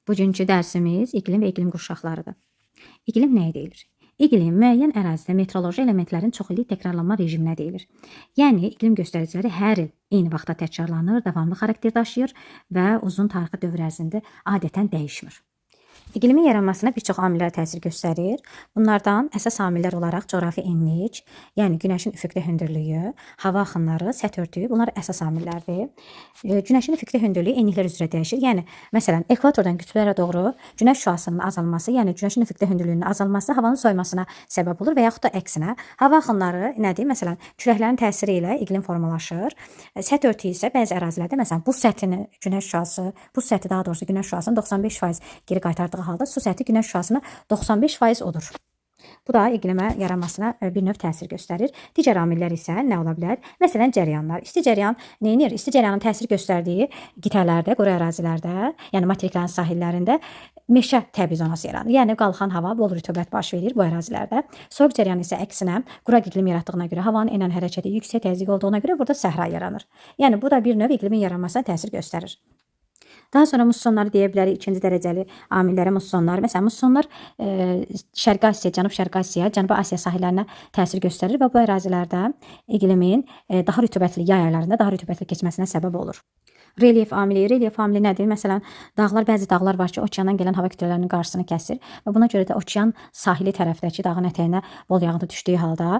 Bugünkü dərsimiz iqlim və iqlim qurşaqlarıdır. İqlim nəyə deyilir? İqlim müəyyən ərazidə meteoroloji elementlərin çoxillik təkrarlanma rejiminə deyilir. Yəni iqlim göstəriciləri hər il eyni vaxtda təkrarlanır, davamlı xarakter daşıyır və uzun tarixi dövr ərzində adətən dəyişmir. İqlimin yaranmasına bir çox amillər təsir göstərir. Bunlardan əsas amillər olaraq coğrafi enlik, yəni günəşin üfüqdə hündürlüyü, hava axınları, səth örtüyü bunlar əsas amillərdir. Günəşin üfüqdə hündürlüyü enliklər üzrə dəyişir. Yəni məsələn, ekvatordan qütblərə doğru günəş şüasının azalması, yəni günəşin üfüqdə hündürlüyünün azalması havanın soyumasına səbəb olur və yaxud da əksinə. Hava axınları nədir? Məsələn, küləklərin təsiri ilə iqlim formalaşır. Səth örtüyü isə bəzi ərazilərdə məsələn buz səthini günəş şüası, buz səthi daha doğrusu günəş şüasının 95% geri qaytardığı halda su səthi günəş şüasına 95% odur. Bu da iqlimə yaranmasına bir növ təsir göstərir. Digər amillər isə nə ola bilər? Məsələn, cəryanlar. İsti cəryan nə edir? İsti cəryanın təsir göstərdiyi qitələrdə, quru ərazilərdə, yəni materiklərin sahillərində meşə təbii zonası yaranır. Yəni qalxan hava, bol rütubət baş verir bu ərazilərdə. Soyuq cəryan isə əksinə quraq iqlim yaratdığına görə, havanın enən hərəkəti yüksək təzyiq olduğuna görə burada səhra yaranır. Yəni bu da bir növ iqlimin yaranmasına təsir göstərir. Daha sonra mussonları deyə bilərik, ikinci dərəcəli amillərə mussonlar. Məsələn, mussonlar Şərqi Asiya, Cənub-Şərqi Asiya, Cənubi Asiya sahillərinə təsir göstərir və bu ərazilərdə iqlimin daha rütubətli yay aylarında daha rütubətli keçməsinə səbəb olur. Relyef amili. Relyef amili nədir? Məsələn, bəzi dağlar var ki, okeandan gələn hava kütlələrinin qarşısını kəsir və buna görə də okean sahili tərəfdəki dağın ətəyinə bol yağıntı düşdüyü halda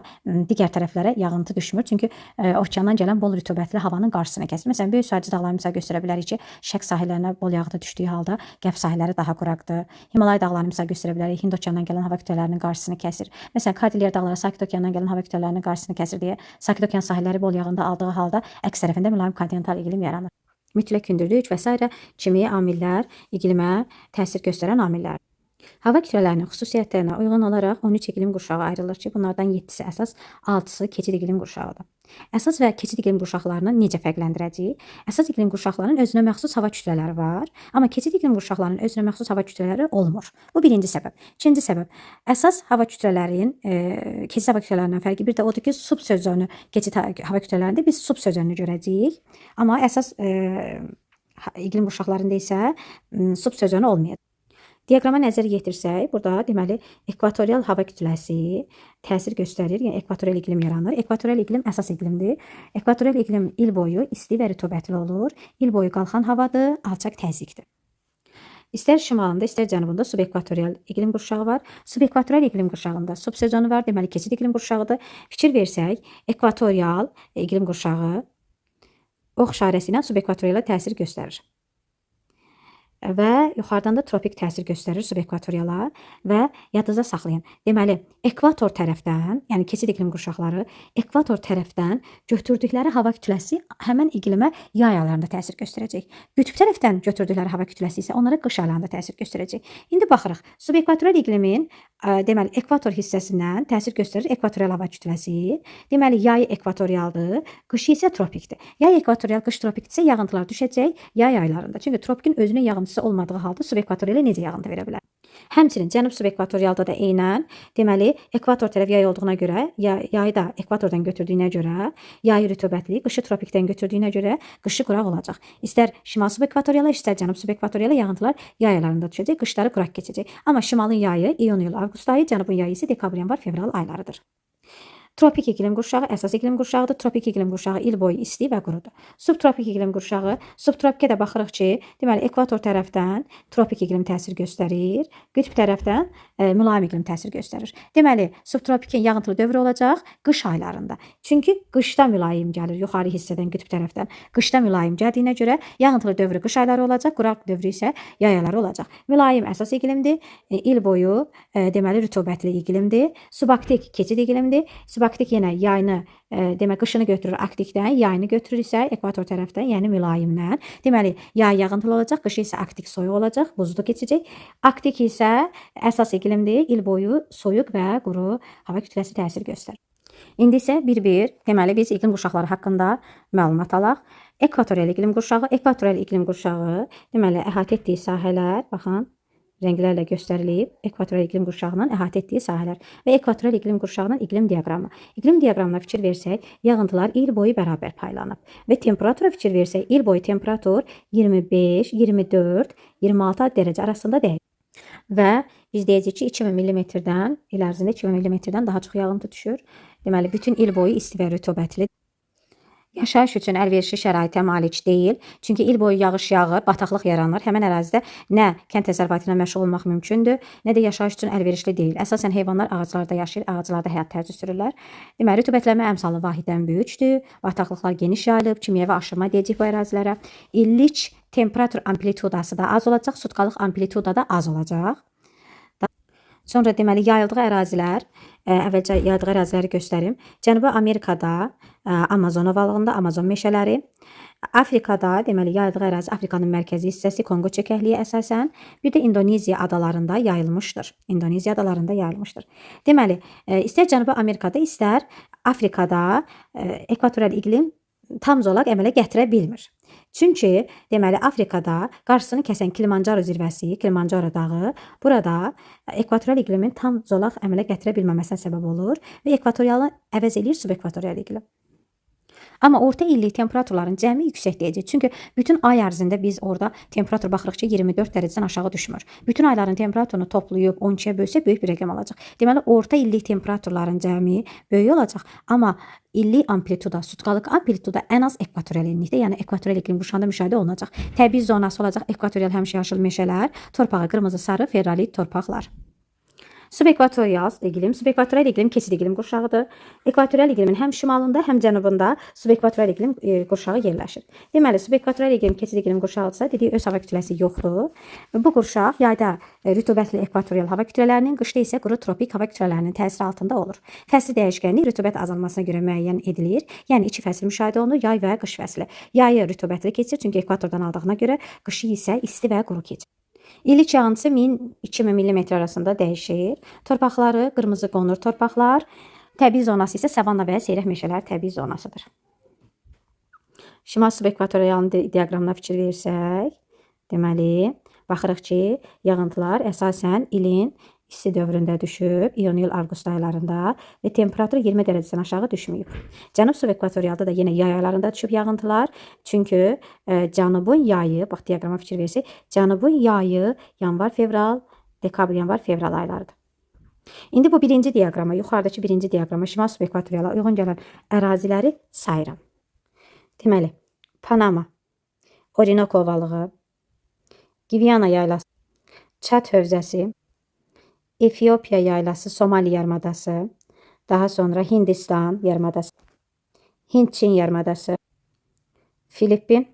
digər tərəflərə yağıntı düşmür. Çünki okeandan gələn bol rütubətli havanın qarşısını kəsir. Məsələn, böyük sayıcı dağları misal göstərə bilərik ki, şərq sahillərinə bol yağıntı düşdüyü halda qərb sahilləri daha quraqdır. Himalay dağlarını misal göstərə bilərik, Hind okeandan gələn hava kütlələrinin qarşısını kəsir. Məsələn, Kordilyer dağları Sakit okeandan gələn hava kütlələrinin qarşısını kəsir deyə Sakit okean sahilləri bol yağıntı aldığı halda əks tərəfində mülayim kontinental iqlim yaranır. Mütləq hündürlük və s. kimi amillər iqlimə təsir göstərən amillər. Hava kütlələrinin xüsusiyyətlərinə uyğun olaraq 13 iqlim qurşağı ayrılır ki, bunlardan 7-si əsas, 6-sı keçid iqlim qurşağıdır. Əsas və keçid iqlim qurşaqlarını necə fərqləndirəcəyik? Əsas iqlim qurşaqlarının özünə məxsus hava kütlələri var, amma keçid iqlim qurşaqlarının özünə məxsus hava kütlələri olmur. Bu birinci səbəb. İkinci səbəb, əsas hava kütlələrinin keçid hava kütlələrindən fərqi bir də odur ki, subsezonu keçid hava kütlələrində biz subsezonunu görəcəyik, amma əsas iqlim qurşaqlarında isə subsezonu olmayacaq. Diaqrama nəzər yetirsək, burada deməli ekvatorial hava kütləsi təsir göstərir, yəni ekvatorial iqlim yaranır. Ekvatorial iqlim əsas iqlimdir. Ekvatorial iqlim il boyu isti və rütubətli olur. İl boyu qalxan havadır, alçaq təzyiqdir. İstər şimalında, istər cənubunda subekvatorial iqlim qurşağı var. Subekvatorial iqlim qurşağında subsezonu var, deməli keçid iqlim qurşağıdır. Fikir versək, ekvatorial iqlim qurşağı ox işarəsi ilə subekvatoriala təsir göstərir. Və yuxarıdan da tropik təsir göstərir subekvatoriala və yadınızda saxlayın. Deməli, ekvator tərəfdən, yəni keçid iqlim qurşaqları ekvator tərəfdən götürdükləri hava kütləsi həmin iqlimə yay aylarında təsir göstərəcək. Qütb tərəfdən götürdükləri hava kütləsi isə onlara qış aylarında təsir göstərəcək. İndi baxırıq. Subekvatorial iqlimin deməli ekvator hissəsindən təsir göstərir ekvatorial hava kütləsi. Deməli, yay ekvatorialdır, qışı isə tropikdir. Yay ekvatorial, qış tropikdirsə yağıntılar düşəcək yay aylarında. Çünki tropikin özünün yağıntısı olmadığı halda subekvatoriala necə yağıntı verə bilər? Həmçinin cənub subekvatorialda da eynən, deməli, ekvator tərəf yay olduğuna görə, yayı da ekvatordan götürdüyünə görə, yayı rütubətli, qışı tropikdən götürdüyünə görə qışı quraq olacaq. İstər şimal subekvatoriala, istər cənub subekvatoriala yağıntılar yay aylarında düşəcək, qışları quraq keçəcək. Amma şimalın yayı iyun-iyul, avqust ayı, cənubun yayı isə dekabr, yanvar, fevral aylarıdır. Tropik iqlim qurşağı əsas iqlim qurşağıdır. Tropik iqlim qurşağı il boyu isti və qurudur. Subtropik iqlim qurşağı, subtropikə də baxırıq ki, deməli ekvator tərəfdən tropik iqlim təsir göstərir, qütb tərəfdən mülayim iqlim təsir göstərir. Deməli, subtropikin yağıntılı dövrü olacaq qış aylarında. Çünki qışda mülayim gəlir yuxarı hissədən qütb tərəfdən. Qışda mülayim gəldiyinə görə yağıntılı dövrü qış ayları olacaq, quraq dövrü isə yay ayları olacaq. Mülayim əsas iqlimdir, il boyu deməli rütubətli iqlimdir. Subarktik keçid iqlimdir. Subarktik yenə yayını, demək qışını götürür arktikdən, yayını götürür isə ekvator tərəfdən, yəni mülayimdən. Deməli, yay yağıntılı olacaq, qışı isə arktik soyuq olacaq, buzlu keçəcək. Arktik isə əsas iqlimdir, il boyu soyuq və quru hava kütləsi təsir göstərir. İndi isə bir-bir, deməli biz iqlim qurşaqları haqqında məlumat alaq. Ekvatorial iqlim qurşağı, deməli əhatə etdiyi sahələr, baxın, rənglərlə göstərilib ekvatorial iqlim qurşağının əhatə etdiyi sahələr və ekvatorial iqlim qurşağının iqlim diaqramı. İqlim diaqramına fikir versək, yağıntılar il boyu bərabər paylanıb və temperatura fikir versək, il boyu temperatur 25, 24, 26 dərəcə arasında dəyişir. Və biz deyəcəyik ki, 2000 mm-dən, il ərzində 2000 mm-dən daha çox yağıntı düşür. Deməli, bütün il boyu isti və rütubətli. Yaşayış üçün əlverişli şəraitə malik deyil. Çünki il boyu yağış yağır, bataqlıq yaranır. Həmin ərazidə nə kənd təsərrüfatı ilə məşğul olmaq mümkündür, nə də yaşayış üçün əlverişli deyil. Əsasən heyvanlar ağaclarda yaşayır, ağaclarda həyat tərzi sürürlər. Deməli, rütubətlənmə əmsalı vahiddən böyükdür. Bataqlıqlar geniş yayılıb, kimyəvi aşırma deyəcək bu ərazilərə. İllik temperatur amplitudası da az olacaq, sutkalıq amplituda da az olacaq. Sonra deməli yayıldığı ərazilər, əvvəlcə yayıldığı əraziləri göstərim. Cənubi Amerikada Amazon ovalığında Amazon meşələri, Afrikada deməli yayıldığı ərazi Afrikanın mərkəzi hissəsi Kongo çökəkliyi əsasən, bir də İndoneziya adalarında yayılmışdır. İndoneziya adalarında yayılmışdır. Deməli, istər Cənubi Amerikada, istər Afrikada ekvatorial iqlim tam zolaq əmələ gətirə bilmir. Çünki deməli Afrikada qarşısını kəsən Kilimanjaro zirvəsi, Kilimanjaro dağı burada ekvatorial iqlimin tam zolaq əmələ gətirə bilməməsinə səbəb olur və ekvatorialı əvəz eləyir subekvatorial iqlim. Amma orta illik temperaturların cəmi yüksək deyəcək. Çünki bütün ay ərzində biz orada temperatur baxırıq ki, 24 dərəcədən aşağı düşmür. Bütün ayların temperaturunu toplayıb 12-yə bölsək böyük bir rəqəm alacaq. Deməli, orta illik temperaturların cəmi böyük olacaq. Amma illik amplituda, sutkalıq amplituda ən az ekvatorial enlikdə, yəni ekvatorial iqlim qurşağında müşahidə olunacaq. Təbii zonası olacaq ekvatorial həmişəyaşıl meşələr, torpağı qırmızı, sarı, ferrolit torpaqlar. Subekvatorial iqlim keçid iqlim qurşağıdır. Ekvatorial iqlimin həm şimalında, həm cənubunda subekvatorial iqlim qurşağı yerləşir. Deməli, subekvatorial iqlim keçid iqlim qurşağıdırsa, dediyi öz hava kütləsi yoxdur. Bu qurşaq yayda rütubətli ekvatorial hava kütlələrinin, qışda isə quru tropik hava kütlələrinin təsiri altında olur. Fəsli dəyişkənlik rütubət azalmasına görə müəyyən edilir. Yəni iki fəsil müşahidə olunur, yay və qış fəsli. Yayı rütubətli keçir, çünki ekvatordan aldığına görə, qışı isə isti və quru keçir. İllik yağıntısı 1000-2000 mm arasında dəyişir. Torpaqları qırmızı qonur torpaqlar, təbii zonası isə savanna və seyrək meşələr təbii zonasıdır. Şimal subekvatorialın diaqramına fikir versək, deməli, baxırıq ki, yağıntılar əsasən ilin isti dövründə düşüb, iyun-iyul avqust aylarında və temperatur 20 dərəcədən aşağı düşməyib. Cənub subekvatorialda da yenə yay aylarında düşüb yağıntılar. Çünki cənubun yayı, bax diaqrama fikir versək, cənubun yayı yanvar, fevral, dekabr, yanvar, fevral aylarıdır. İndi bu birinci diaqrama, yuxarıdakı birinci diaqrama şimal subekvatoriala uyğun gələn əraziləri sayıram. Deməli, Panama, Orinoco ovalığı, Gviana yaylası, Çad hövzəsi, Efiopiya yaylası, Somali yarımadası, daha sonra Hindistan yarımadası, Hind-Çin yarımadası, Filippin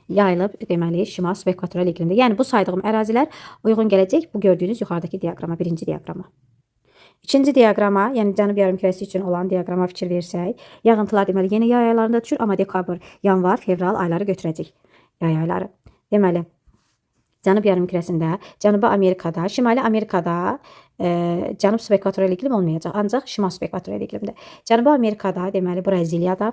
yayılıb deməli şimal subekvatorial iqlimdə. Yəni bu saydığım ərazilər uyğun gələcək bu gördüyünüz yuxarıdakı diaqrama, birinci diaqrama. İkinci diaqrama, yəni cənub yarımkürəsi üçün olan diaqrama fikir versək, yağıntılar deməli yenə yay aylarında düşür, amma dekabr, yanvar, fevral ayları götürəcək yay ayları. Deməli, cənub yarımkürəsində, Cənubi Amerikada, Şimali Amerikada cənub subekvatorial iqlim olmayacaq, ancaq şimal subekvatorial iqlimdə. Cənubi Amerikada, deməli Braziliyada,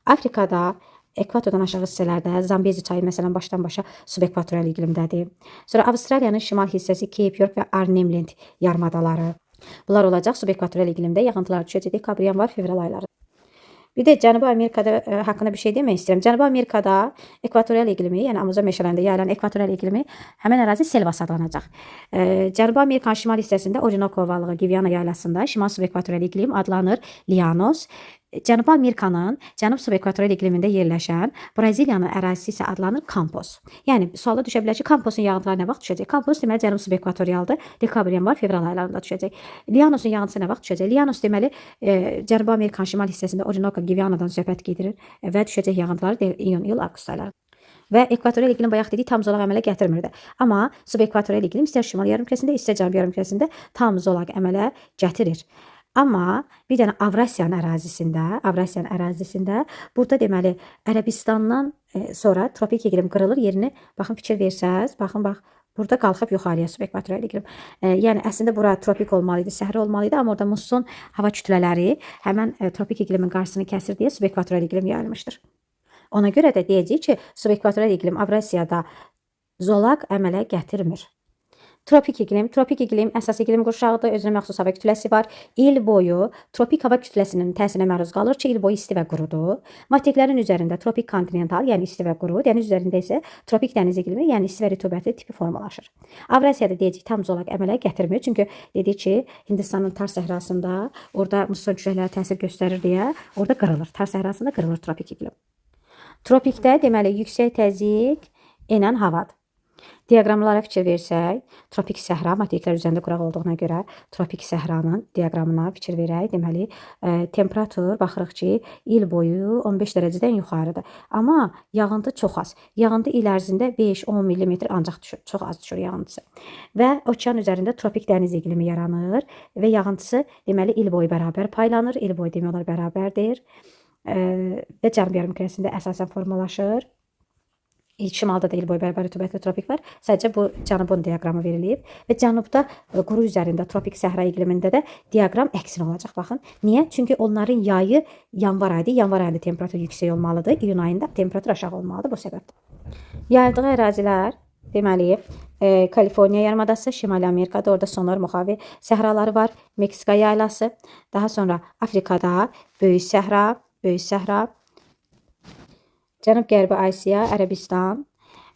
Afrikada, ekvatordan aşağı hissələrdə, Zambezi çayı məsələn başdan-başa subekvatorial iqlimdədir. Sonra Avstraliyanın şimal hissəsi Cape York və Arnhem Land yarımadaları. Bunlar olacaq subekvatorial iqlimdə, yağıntılar düşəcək dekabr, yanvar, fevral ayları. Bir də Cənubi Amerikada haqqında bir şey demək istəyirəm. Cənubi Amerikada ekvatorial iqlimi, yəni Amazon meşələrində yayılan ekvatorial iqlimi həmin ərazi selvas adlanacaq. Cənubi Amerikanın şimal hissəsində Orinoco ovalığı, Gviana yaylasında şimal subekvatorial iqlim adlanır Llanos. Cənubi Amerikanın cənub subekvatorial iqlimində yerləşən Braziliyanın ərazisi isə adlanır Campos. Yəni suala düşə bilər ki, Camposun yağıntıları nə vaxt düşəcək? Campos deməli cənub subekvatorialdır. Dekabr, yanvar, fevral aylarında düşəcək. Llanosun yağıntısı nə vaxt düşəcək? Llanos deməli Cənubi Amerikanın şimal hissəsində Orinoco, Gvianadan söhbət gedir və düşəcək yağıntıları iyun-iyul avqust ayları. Və ekvatorial iqlim bayaq dedik tam zolaq əmələ gətirmirdi. Amma subekvatorial iqlim istər şimal yarımkürəsində, istər cənub yarımkürəsində tam zolaq əmələ gətirir. Amma bir dənə Avrasiyanın ərazisində burada deməli Ərəbistandan sonra tropik iqlim qırılır, yerini baxın fikir versəz, baxın bax burada qalxıb yuxarıya subekvatorial iqlim. Yəni əslində bura tropik olmalı idi, səhra olmalı idi, amma orada musson hava kütlələri həmin tropik iqlimin qarşısını kəsir deyə subekvatorial iqlim yayılmışdır. Ona görə də deyəcəyik ki, subekvatorial iqlim Avrasiyada zolaq əmələ gətirmir. Tropik iqlim əsas iqlim qurşağıdır. Özünə məxsus hava kütləsi var. İl boyu tropik hava kütləsinin təsirinə məruz qalır ki, il boyu isti və qurudur. Materiklərin üzərində tropik kontinental, yəni isti və quru, dəniz üzərində isə tropik dəniz iqlimi, yəni isti və rütubətli tipi formalaşır. Avrasiyada deyəcək tam zolaq əmələ gətirmir. Çünki dedik ki, Hindistanın Tar səhrasında orada muson küləkləri təsir göstərir deyə orada qırılır. Tar səhrasında qırılır tropik iqlim. Tropikdə deməli yüksək təzyiq enən havadır. Diaqramlara fikir versək, tropik səhra materiklər üzərində quraq olduğuna görə tropik səhranın diaqramına fikir verək. Deməli, temperatur baxırıq ki, il boyu 15 dərəcədən yuxarıdır. Amma yağıntı çox az. Yağıntı il ərzində 5-10 mm ancaq düşür. Çox az düşür yağıntısı. Və okean üzərində tropik dəniz iqlimi yaranır və yağıntısı deməli il boyu bərabər paylanır. Il boyu demək olar bərabərdir. Və cənub yarımkürəsində əsasən formalaşır. Şimalda da il boyu bərabər rütubətli tropik var. Sadəcə bu cənubun diaqramı verilib və cənubda quru üzərində tropik səhra iqlimində də diaqram əksinə olacaq. Baxın. Niyə? Çünki onların yayı yanvar ayıdır. Yanvar ayında temperatur yüksək olmalıdır. İyun ayında temperatur aşağı olmalıdır bu səbəbdən. Yayıldığı ərazilər deməli Kaliforniya yarımadası, Şimali Amerikada orada Sonar Mojave səhraları var. Meksika yaylası, daha sonra Afrikada Böyük Səhra, Cənub-Qərbi Asiya, Ərəbistan.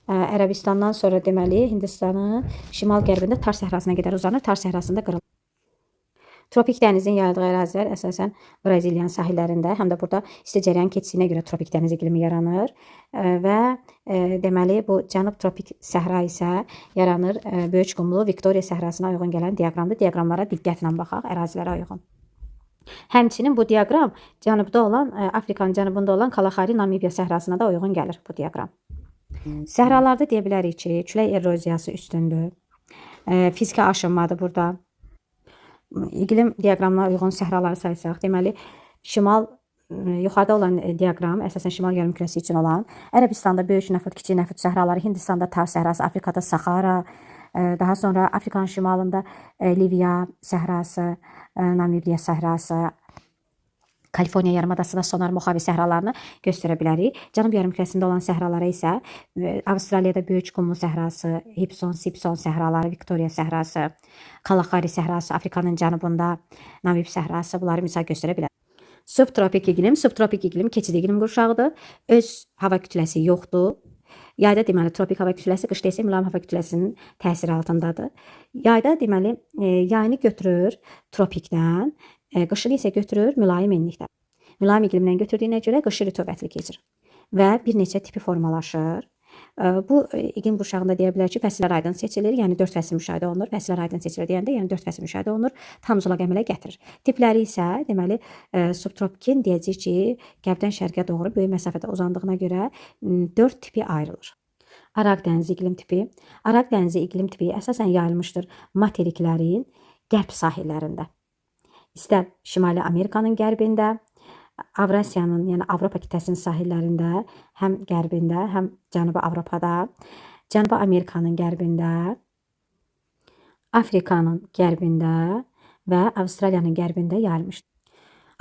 Ərəbistandan sonra deməli Hindistanın şimal-qərbində Tar səhrasına qədər uzanır. Tar səhrasında qırılır. Tropik dənizin yayıldığı ərazilər əsasən Braziliyanın sahillərində, həm də burada isti cərəyan keçisine görə tropik dəniz iqlimi yaranır və deməli bu cənub tropik səhra isə yaranır Böyük Qumlu Viktoriya səhrasına uyğun gələn diaqramdır. Diaqramlara diqqətlə baxaq, ərazilərə uyğun. Həmçinin bu diaqram cənubda olan, Afrikanın cənubunda olan Kalahari Namibiya səhrasına da uyğun gəlir bu diaqram. Səhralarda deyə bilərik ki, külək eroziyası üstündür. Fiziki aşınmadır burada. İqlim diaqramına uyğun səhraları saysaq, deməli şimal yuxarıda olan diaqram əsasən şimal yarımkürəsi üçün olan, Ərəbistanda böyük nəfud, kiçik nəfud səhraları, Hindistanda Tar səhrası, Afrikada Sahara, daha sonra Afrikanın şimalında Liviya səhrası, Namibiya səhrası, Kaliforniya yarımadasında Sonar Mojave səhralarını göstərə bilərik. Cənub yarımkürəsində olan səhralara isə Avstraliyada Böyük Qumlu səhrası, Hibson səhraları, Viktoriya səhrası, Kalahari səhrası, Afrikanın cənubunda Namib səhrası, bunları misal göstərə bilərik. Subtropik iqlim keçid iqlim qurşağıdır. Öz hava kütləsi yoxdur. Yayda deməli tropik hava kütləsi, qışda isə mülayim hava kütləsinin təsiri altındadır. Yayda deməli yayını götürür tropikdən, qışını isə götürür mülayim enlikdən. Mülayim iqlimdən götürdüyünə görə qışı rütubətli keçir və bir neçə tipi formalaşır. Bu iqlim qurşağında deyə bilər ki, fəsillər aydın seçilir, yəni 4 fəsil müşahidə olunur. Fəsillər aydın seçilir deyəndə, yəni 4 fəsil müşahidə olunur, tam zolaq əmələ gətirir. Tipləri isə deməli subtropikin deyəcək ki, qərbdən şərqə doğru böyük məsafədə uzandığına görə 4 tipi ayrılır. Araq dənizi iqlim tipi. Araq dənizi iqlim tipi əsasən yayılmışdır materiklərin qərb sahillərində. İstər Şimali Amerikanın qərbində, Avrasiyanın, yəni Avropa qitəsinin sahillərində, həm qərbində, həm Cənubi Avropada, Cənubi Amerikanın qərbində, Afrikanın qərbində və Avstraliyanın qərbində yayılmışdır.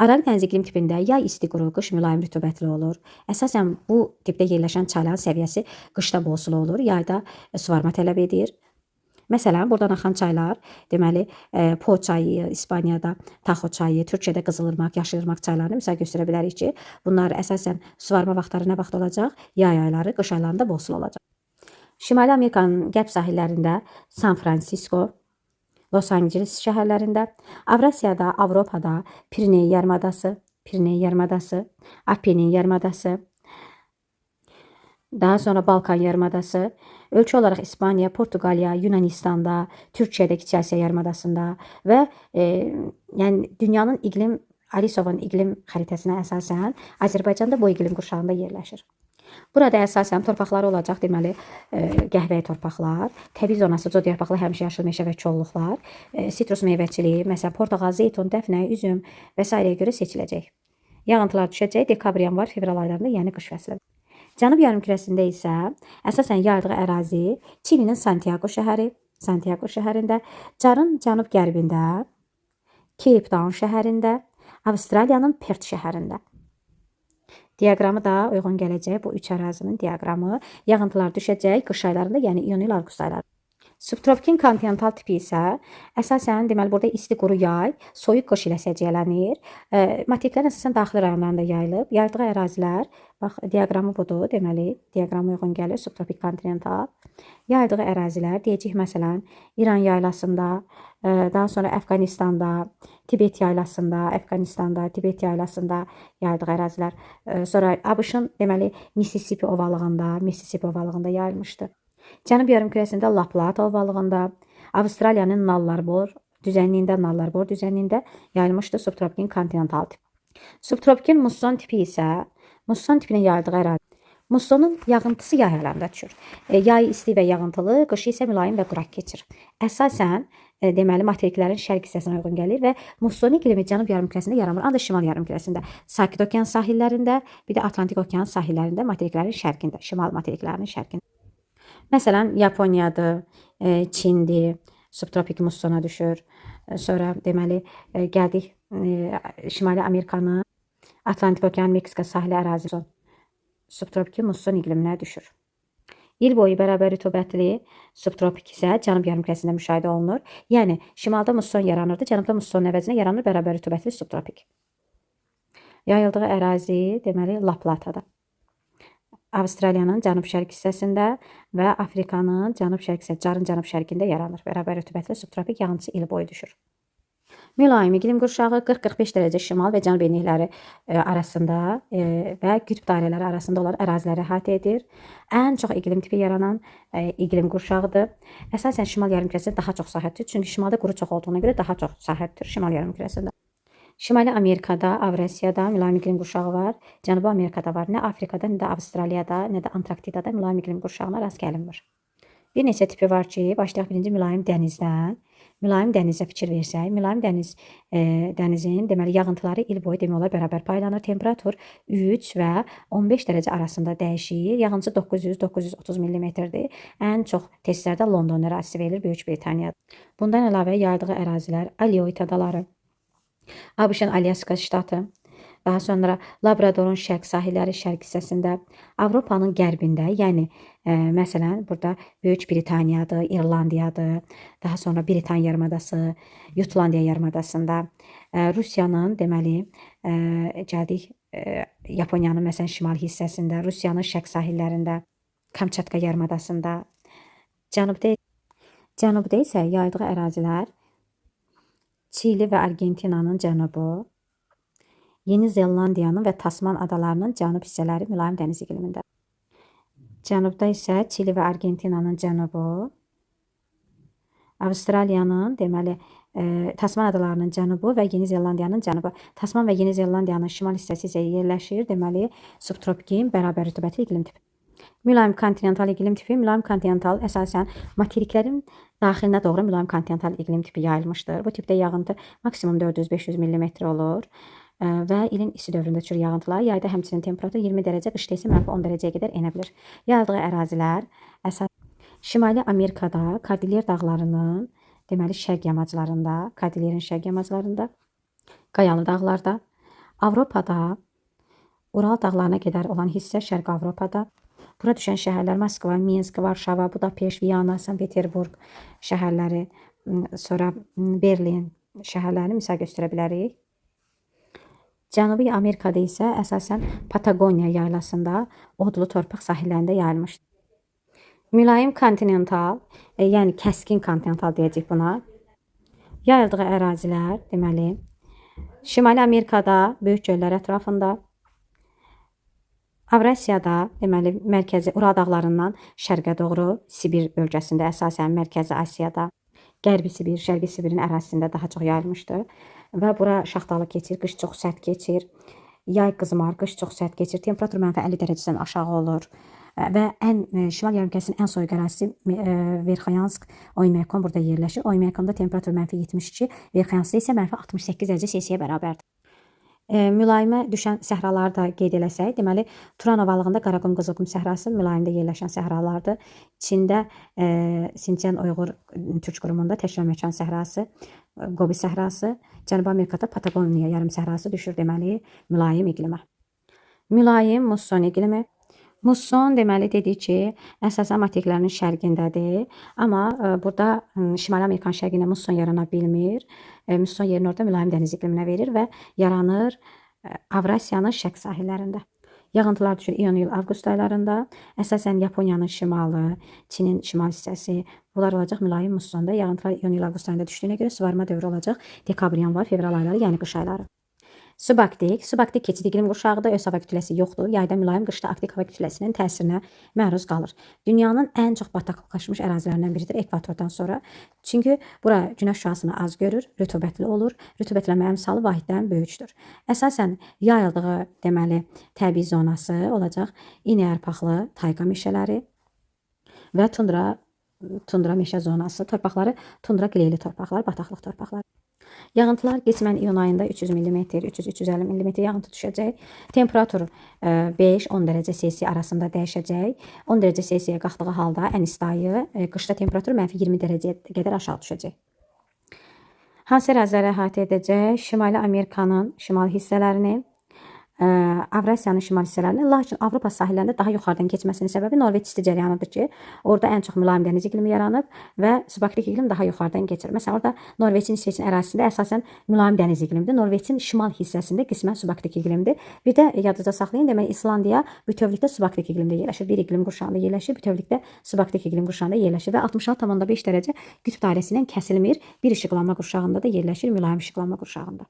Araq dənizi iqlim tipində yay isti quru, qış mülayim rütubətli olur. Əsasən bu tipdə yerləşən çayların səviyyəsi qışda bol sulu olur, yayda suvarma tələb edir. Məsələn, buradan axan çaylar, deməli, Po çayı, İspaniyada Taxo çayı, Türkiyədə Qızılırmaq, Yaşılırmaq çaylarını misal göstərə bilərik ki, bunlar əsasən suvarma vaxtları nə vaxt olacaq? Yay ayları, qış aylarında bol sulu olacaq. Şimali Amerikanın qərb sahillərində San Francisco, Los Angeles şəhərlərində, Avrasiyada, Avropada Piriney yarımadası, Apenin yarımadası, daha sonra Balkan yarımadası, ölçü olaraq İspaniya, Portuqaliya, Yunanistanda, Türkiyədə Kiçik Asiya yarımadasında və yəni dünyanın Alisovun iqlim xəritəsinə əsasən Azərbaycanda bu iqlim qurşağında yerləşir. Burada əsasən torpaqları olacaq, deməli, qəhvəyi torpaqlar, təbii zonası, cod yarpaqlı həmişə yaşıl meşə və kolluqlar, sitrus meyvəçiliyi, məsələn, portağal, zeytun, dəfnə, üzüm və s. görə seçiləcək. Yağıntılar düşəcək dekabr, yanvar, fevral aylarında, yəni qış fəsli. Cənub yarımkürəsində isə əsasən yayıldığı ərazi Çilinin Santiago şəhərində, Carın cənub-qərbində, Cape Town şəhərində, Avstraliyanın Perth şəhərində. Diaqramı da uyğun gələcək bu üç ərazinin diaqramı. Yağıntılar düşəcək qış aylarında, yəni iyun-il avqust aylarında. Subtropikin kontinental tipi isə əsasən deməli burada isti quru yay, soyuq qış ilə səciyyələnir. Materiklərin əsasən daxili rayonlarında yayılıb. Yayıldığı ərazilər, bax diaqramı budur, deməli diaqrama uyğun gəlir subtropik kontinental. Yayıldığı ərazilər deyəcəyik məsələn İran yaylasında, daha sonra Əfqanistanda, Tibet yaylasında, Tibet yaylasında yayıldığı ərazilər. Sonra ABŞ-ın deməli Mississippi ovalığında yayılmışdı. Cənub yarımkürəsində Laplat ovalığında, Avstraliyanın Nallarbor düzənliyində yayılmışdı subtropikin kontinental tipi. Subtropikin musson tipi isə musson tipinin yayıldığı ərazi. Mussonun yağıntısı yay aylarında düşür. Yay isti və yağıntılı, qışı isə mülayim və quraq keçir. Əsasən deməli materiklərin şərq hissəsinə uyğun gəlir və musson iqlimi cənub yarımkürəsində yaranmır, ancaq şimal yarımkürəsində, Sakit okean sahillərində, bir də Atlantik okean sahillərində materiklərin şərqində, şimal materiklərinin şərqində. Məsələn, Yaponiyadır, Çindir, subtropik mussona düşür. Sonra deməli gəldik Şimali Amerikanın Atlantik okean, Meksika sahili ərazisi subtropik musson iqliminə düşür. İl boyu bərabər rütubətli subtropik isə cənub yarımkürəsində müşahidə olunur. Yəni şimalda musson yaranırdı, cənubda mussonun əvəzinə yaranır bərabər rütubətli subtropik. Yayıldığı ərazi deməli Laplatadır. Avstraliyanın cənub-şərq hissəsində və Afrikanın cənub-şərq hissəsində, Carın cənub-şərqində yaranır. Bərabər rütubətli subtropik yağıntısı il boyu düşür. Mülayim iqlim qurşağı 40-45 dərəcə şimal və cənub enlikləri arasında və qütb dairələri arasında olan əraziləri əhatə edir. Ən çox iqlim tipi yaranan iqlim qurşağıdır. Əsasən şimal yarımkürəsində daha çox sahədir, çünki şimalda quru çox olduğuna görə daha çox sahədir şimal yarımkürəsində. Şimali Amerikada, Avrasiyada mülayim iqlim qurşağı var. Cənubi Amerikada var. Nə Afrikada, nə də Avstraliyada, nə də Antarktidada mülayim iqlim qurşağına rast gəlinmir. Bir neçə tipi var ki, başlayaq birinci mülayim dənizdən. Mülayim dənizə fikir versək, mülayim dənizin deməli yağıntıları il boyu demək olar bərabər paylanır. Temperatur 3 və 15 dərəcə arasında dəyişir. Yağıntısı 900-930 mm-dir. Ən çox testlərdə London ərazisi verilir, Böyük Britaniyada. Bundan əlavə yayıldığı ərazilər Aleut adaları, ABŞ-ın Alyaska ştatı, daha sonra Labradorun şərq sahilləri şərq hissəsində, Avropanın qərbində, yəni məsələn burada Böyük Britaniyadır, İrlandiyadır, daha sonra Britan yarımadası, Jutlandiya yarımadasında, Rusiyanın deməli gəldik Yaponiyanın məsələn şimal hissəsində, Rusiyanın şərq sahillərində, Kamçatka yarımadasında, cənubda isə yayıldığı ərazilər Çili və Argentinanın cənubu, Yeni Zelandiyanın və Tasman adalarının cənub hissələri mülayim dəniz iqlimində. Cənubda isə Çili və Argentinanın cənubu, Avstraliyanın deməli Tasman adalarının cənubu və Yeni Zelandiyanın cənubu. Tasman və Yeni Zelandiyanın şimal hissəsi isə yerləşir, deməli subtropikin bərabər rütubətli iqlim tipi. Mülayim kontinental iqlim tipi, mülayim kontinental əsasən materiklərin daxilinə doğru mülayim kontinental iqlim tipi yayılmışdır. Bu tipdə yağıntı maksimum 400-500 mm olur və ilin isti dövründə düşür yağıntılar. Yayda həmçinin temperatur 20 dərəcə, qışda isə -10 dərəcəyə qədər enə bilir. Yayıldığı ərazilər əsasən Şimali Amerikada, Kordilyer dağlarının deməli şərq yamaclarında, Kordilyerin şərq yamaclarında, Qayalı dağlarda, Avropada, Ural dağlarına qədər olan hissə Şərq Avropada. Bura düşən şəhərlər Moskva, Minsk, Varşava, Budapeşt, Viyana, Sankt-Peterburq şəhərləri, sonra Berlin şəhərlərini misal göstərə bilərik. Cənubi Amerikada isə əsasən Patagoniya yaylasında odlu torpaq sahillərində yayılmışdır. Mülayim kontinental, yəni kəskin kontinental deyəcək buna. Yayıldığı ərazilər deməli Şimali Amerikada böyük göllər ətrafında, Avrasiyada, deməli mərkəzi Ural dağlarından şərqə doğru Sibir bölgəsində, əsasən Mərkəzi Asiyada, Qərbi Sibir, Şərqi Sibirin ərazisində daha çox yayılmışdır və bura şaxtalı keçir, qış çox sərt keçir, yay qızmar, qış çox sərt keçir, temperatur -50 dərəcədən aşağı olur və şimal yarımkürəsinin ən soyuq ərazisi Verxanyansk, Oymyakon burada yerləşir. Oymyakonda temperatur -72, Verxanyanskda isə -68 dərəcə Selsiyə bərabərdir. Mülayimə düşən səhraları da qeyd eləsək, deməli Turan ovalığında Qaraqum Qızılqum səhrası mülayimdə yerləşən səhralardır. Çində Sincan Uyğur Türk qurumunda Təşrəməkan səhrası, Qobi səhrası, Cənubi Amerikada Patagoniya yarım səhrası düşür deməli mülayim iqlimə. Mülayim musson iqlimi. Musson deməli dedik ki, əsasən materiklərin şərqindədir. Amma burada Şimali Amerikanın şərqində musson yarana bilmir. Musson yerini orada mülayim dəniz iqliminə verir və yaranır Avrasiyanın şərq sahillərində. Yağıntılar düşür iyun-iyul avqust aylarında. Əsasən Yaponiyanın şimalı, Çinin şimal hissəsi bunlar olacaq mülayim mussonda. Yağıntılar iyun-iyul avqust ayında düşdüyünə görə suvarma dövrü olacaq dekabr, yanvar, fevral ayları, yəni qış ayları. Subarktik. Subarktik keçid iqlim qurşağıdır. Öz hava kütləsi yoxdur. Yayda mülayim, qışda arktik hava kütləsinin təsirinə məruz qalır. Dünyanın ən çox bataqlıqlaşmış ərazilərindən biridir ekvatordan sonra. Çünki bura günəş şüasını az görür, rütubətli olur. Rütubətlənmə əmsalı vahiddən böyükdür. Əsasən yayıldığı deməli təbii zonası olacaq iynə yarpaqlı tayqa meşələri və tundra meşə zonası. Torpaqları tundra qleyli torpaqlar, bataqlıq torpaqlar. Yağıntılar keçmən iyun ayında 300 mm, 300-350 mm yağıntı düşəcək. Temperatur 5-10 dərəcə Selsi arasında dəyişəcək. 10 dərəcə Selsiyə qalxdığı halda ən isti ayı qışda temperatur -20 dərəcəyə qədər aşağı düşəcək. Hansı əraziləri əhatə edəcək? Şimali Amerikanın şimal hissələrini, Avrasiyanın şimal hissələrini, lakin Avropa sahillərində daha yuxarıdan keçməsinin səbəbi Norveç isti cəryanıdır ki, orada ən çox mülayim dəniz iqlimi yaranıb və subarktik iqlim daha yuxarıdan keçir. Məsələn, orada Norveçin, İsveçin ərazisində əsasən mülayim dəniz iqlimidir. Norveçin şimal hissəsində qismən subarktik iqlimdir. Bir də yadınızda saxlayın, demək İslandiya bütövlükdə subarktik iqlimdə yerləşir. Bir iqlim qurşağında yerləşir, bütövlükdə subarktik iqlim qurşağında yerləşir və 66,5 dərəcə qütb dairəsi ilə kəsilmir. Bir işıqlanma qurşağında da yerləşir, mülayim işıqlanma qurşağında.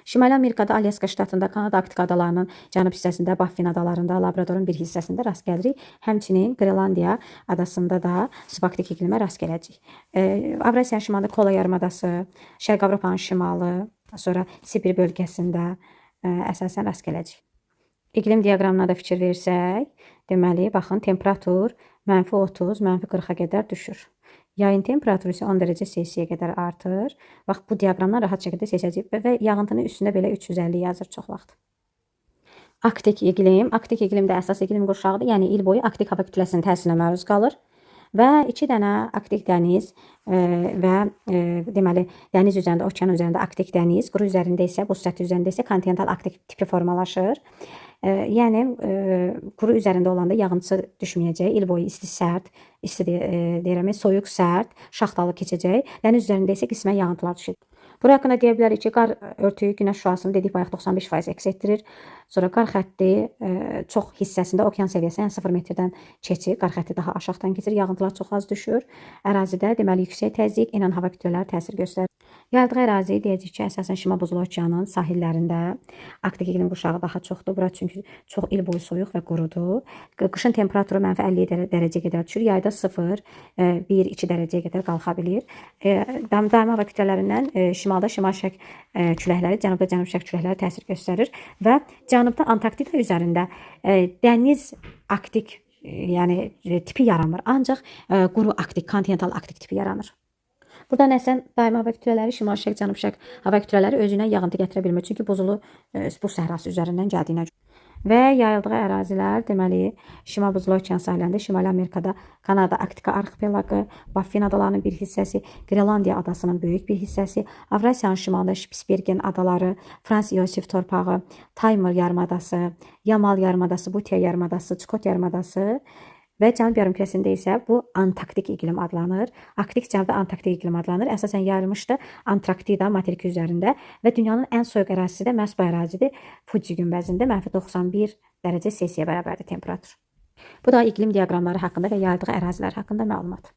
Şimali Amerikada Alyaska ştatında, Kanada Arktik adalarının cənub hissəsində, Baffin adalarında, Labradorun bir hissəsində rast gəlirik. Həmçinin Qrenlandiya adasında da subarktik iqlimə rast gələcək. Avrasiyanın şimalında Kola yarımadası, Şərq Avropanın şimalı, sonra Sibir bölgəsində əsasən rast gələcək. İqlim diaqramına da fikir versək, deməli, baxın, temperatur -30, -40-a qədər düşür. Yayın temperaturu isə 10 dərəcə Selsiyə qədər artır. Bax, bu diaqramdan rahat şəkildə seçəcəyik və yağıntının üstündə belə 350 yazır çox vaxt. Arktik iqlim. Arktik iqlimdə əsas iqlim qurşağıdır. Yəni, il boyu arktik hava kütləsinin təsirinə məruz qalır. Və 2 dənə arktik dəniz və deməli, dəniz üzərində, okean üzərində arktik dəniz, quru üzərində isə, buz səthi üzərində isə kontinental arktik tipi formalaşır. Yəni, quru üzərində olanda yağıntısı düşməyəcək. İl boyu isti, sərt, isti deyirəm, soyuq, sərt, şaxtalı keçəcək. Dəniz üzərində isə qismən yağıntılar düşəcək. Bura haqqında deyə bilərik ki, qar örtüyü günəş şüasını dedik bayaq 95% əks etdirir. Sonra qar xətti çox hissəsində okean səviyyəsi, yəni 0 metrdən keçir. Qar xətti daha aşağıdan keçir, yağıntılar çox az düşür. Ərazidə deməli yüksək təzyiq, enən hava kütlələri təsir göstərir. Yayıldığı ərazi deyəcək ki, əsasən Şimal Buzlu okeanın sahillərində arktik iqlim qurşağı daha çoxdur. Bura çünki çox il boyu soyuq və qurudur. Qışın temperaturu -50 dərəcəyə qədər düşür. Yayda 0, 1-2 dərəcəyə qədər qalxa bilir. Daimi hava kütlələrindən şimalda şimal-şərq küləkləri, cənubda cənub-şərq küləkləri təsir göstərir və cənubda Antarktida üzərində dəniz arktik, yəni tipi yaranmır. Ancaq quru arktik, kontinental arktik tipi yaranır. Burada nəsən daimi hava kütlələri, şimal-şərq, cənub-şərq hava kütlələri özünə yağıntı gətirə bilmir. Çünki buzlu buz səhrası üzərindən gəldiyinə görə. Və yayıldığı ərazilər, deməli, Şimal Buzlu okean sahillərində, Şimali Amerikada, Kanada, Arktika arxipelaqı, Baffin adalarının bir hissəsi, Qrenlandiya adasının böyük bir hissəsi, Avrasiyanın şimalında Spitsbergen adaları, Frans Yosef torpağı, Taymır yarımadası, Yamal yarımadası, Butiya yarımadası, Çukot yarımadası və cənub yarımkürəsində isə bu Antarktik iqlim adlanır. Arktik cənubda Antarktik iqlim adlanır. Əsasən yayılmışdır Antarktida materiki üzərində və dünyanın ən soyuq ərazisi də məhz bu ərazidir. Fuji günbəzində -91 dərəcə Selsiyə bərabərdir temperatur. Bu da iqlim diaqramları haqqında və yayıldığı ərazilər haqqında məlumat.